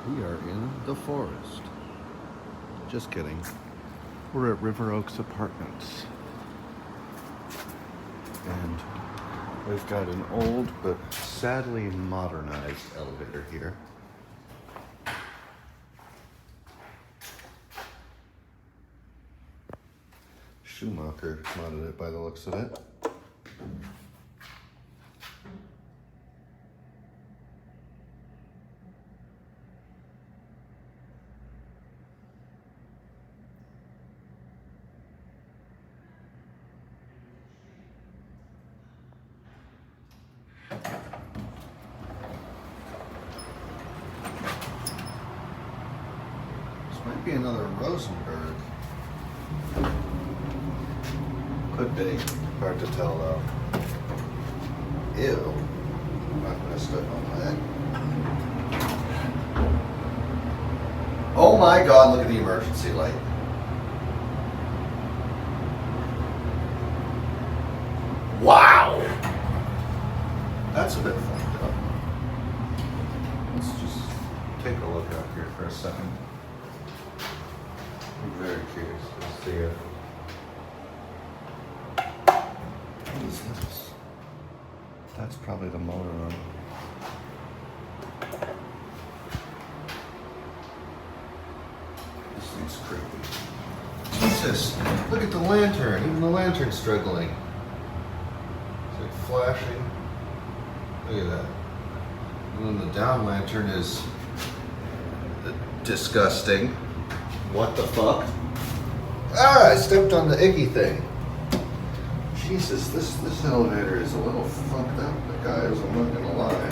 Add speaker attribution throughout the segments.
Speaker 1: We are in the forest. Just kidding. We're at River Oaks Apartments. And we've got an old but sadly modernized elevator here. Schumacher modded it by the looks of it. This might be another Rosenberg. Could be. Hard to tell though. Ew. I'm not gonna step on that. Oh my god, look at the emergency light. Wow! That's a bit fucked up. Let's just take a look out here for a second. I'm very curious to see it. What is this? That's probably the motor room. This thing's creepy. Jesus! Look at the lantern! Even the lantern's struggling. It's like flashing. Look at that. And then the down lantern is disgusting. What the fuck? Ah! I stepped on the icky thing. Jesus, this elevator is a little fucked up, guys, I'm not gonna lie.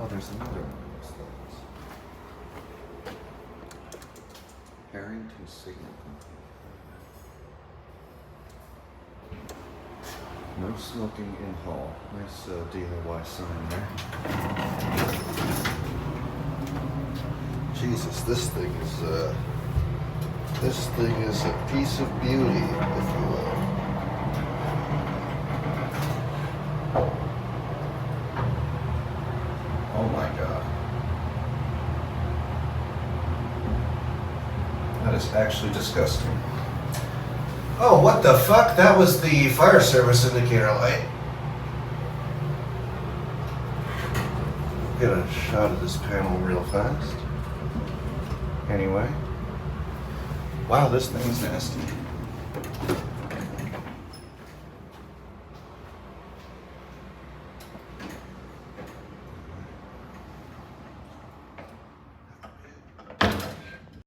Speaker 1: There's another one of those things. Harrington Signal Company. No smoking in hall. Nice DIY sign there. Jesus, this thing is a piece of beauty, if you will. Oh my god. That is actually disgusting. Oh, what the fuck? That was the fire service indicator light. Get a shot of this panel real fast. Anyway. Wow, this thing's nasty.